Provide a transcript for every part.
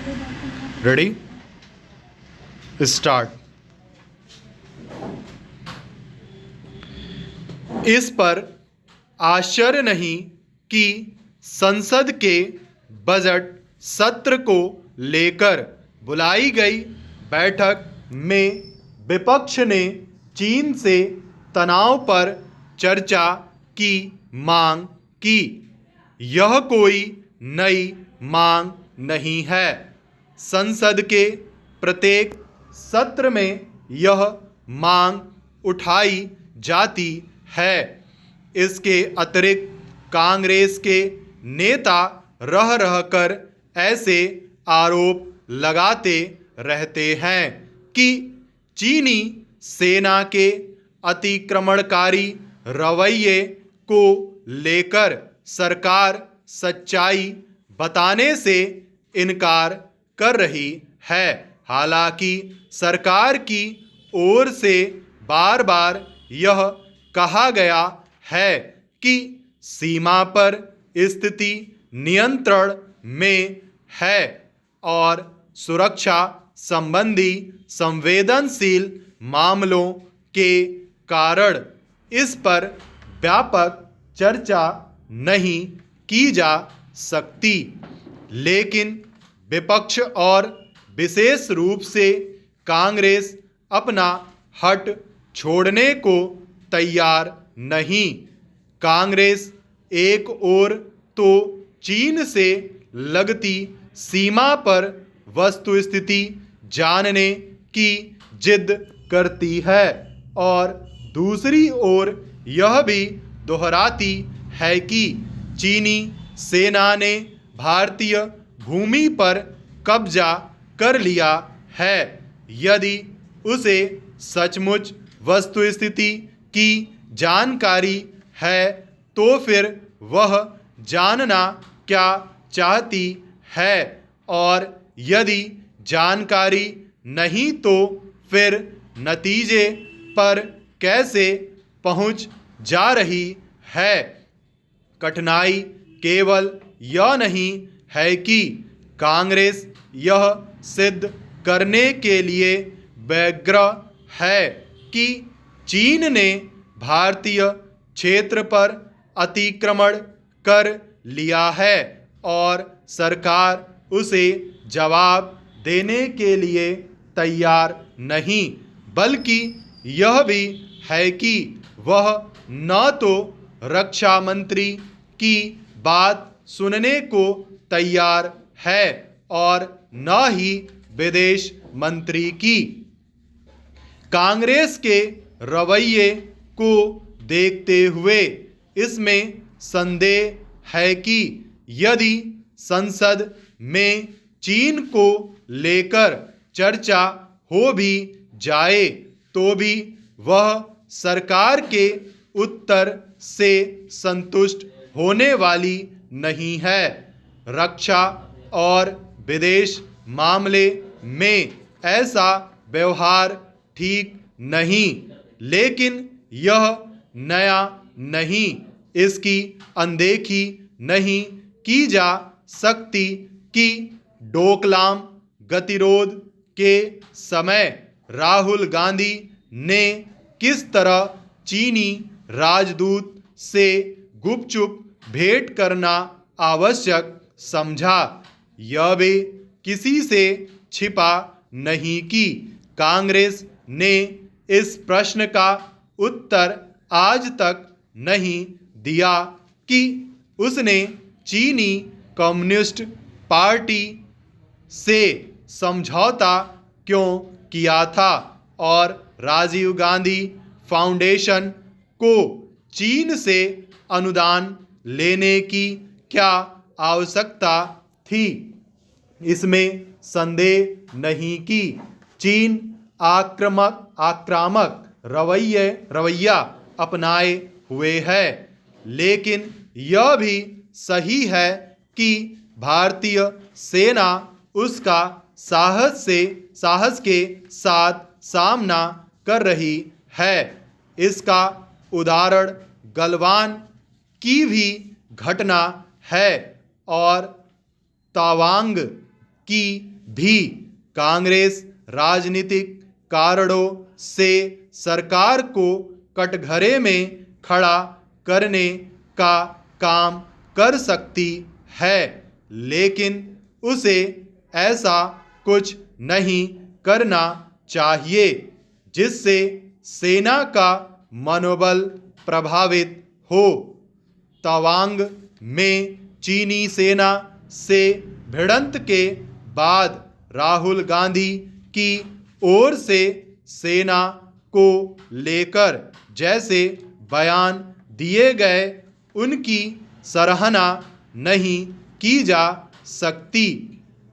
Ready start. इस पर आश्चर्य नहीं कि संसद के बजट सत्र को लेकर बुलाई गई बैठक में विपक्ष ने चीन से तनाव पर चर्चा की मांग की। यह कोई नई मांग नहीं है। संसद के प्रत्येक सत्र में यह मांग उठाई जाती है। इसके अतिरिक्त कांग्रेस के नेता रह रहकर ऐसे आरोप लगाते रहते हैं कि चीनी सेना के अतिक्रमणकारी रवैये को लेकर सरकार सच्चाई बताने से इनकार कर रही है। हालांकि सरकार की ओर से बार बार यह कहा गया है कि सीमा पर स्थिति नियंत्रण में है और सुरक्षा संबंधी संवेदनशील मामलों के कारण इस पर व्यापक चर्चा नहीं की जा सकती। लेकिन विपक्ष और विशेष रूप से कांग्रेस अपना हट छोड़ने को तैयार नहीं। कांग्रेस एक ओर तो चीन से लगती सीमा पर वस्तुस्थिति जानने की जिद करती है और दूसरी ओर यह भी दोहराती है कि चीनी सेना ने भारतीय भूमि पर कब्जा कर लिया है। यदि उसे सचमुच वस्तुस्थिति की जानकारी है तो फिर वह जानना क्या चाहती है, और यदि जानकारी नहीं तो फिर नतीजे पर कैसे पहुंच जा रही है। कठिनाई केवल यह नहीं है कि कांग्रेस यह सिद्ध करने के लिए व्यग्र है कि चीन ने भारतीय क्षेत्र पर अतिक्रमण कर लिया है और सरकार उसे जवाब देने के लिए तैयार नहीं, बल्कि यह भी है कि वह न तो रक्षा मंत्री की बात सुनने को तैयार है और न ही विदेश मंत्री की। कांग्रेस के रवैये को देखते हुए इसमें संदेह है कि यदि संसद में चीन को लेकर चर्चा हो भी जाए तो भी वह सरकार के उत्तर से संतुष्ट होने वाली नहीं है। रक्षा और विदेश मामले में ऐसा व्यवहार ठीक नहीं, लेकिन यह नया नहीं। इसकी अनदेखी नहीं की जा सकती कि डोकलाम गतिरोध के समय राहुल गांधी ने किस तरह चीनी राजदूत से गुपचुप भेंट करना आवश्यक समझा। यह भी किसी से छिपा नहीं कि कांग्रेस ने इस प्रश्न का उत्तर आज तक नहीं दिया कि उसने चीनी कम्युनिस्ट पार्टी से समझौता क्यों किया था और राजीव गांधी फाउंडेशन को चीन से अनुदान लेने की क्या आवश्यकता थी। इसमें संदेह नहीं कि चीन आक्रामक रवैया अपनाए हुए है, लेकिन यह भी सही है कि भारतीय सेना उसका साहस के साथ सामना कर रही है। इसका उदाहरण गलवान की भी घटना है और तवांग कि भी कांग्रेस राजनीतिक कारणों से सरकार को कटघरे में खड़ा करने का काम कर सकती है, लेकिन उसे ऐसा कुछ नहीं करना चाहिए जिससे सेना का मनोबल प्रभावित हो। तवांग में चीनी सेना से भिड़ंत के बाद राहुल गांधी की ओर से सेना को लेकर जैसे बयान दिए गए उनकी सराहना नहीं की जा सकती।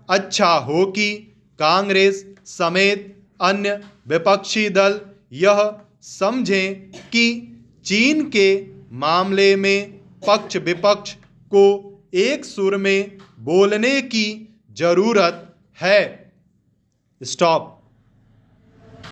अच्छा हो कि कांग्रेस समेत अन्य विपक्षी दल यह समझें कि चीन के मामले में पक्ष विपक्ष को एक सुर में बोलने की जरूरत है। स्टॉप।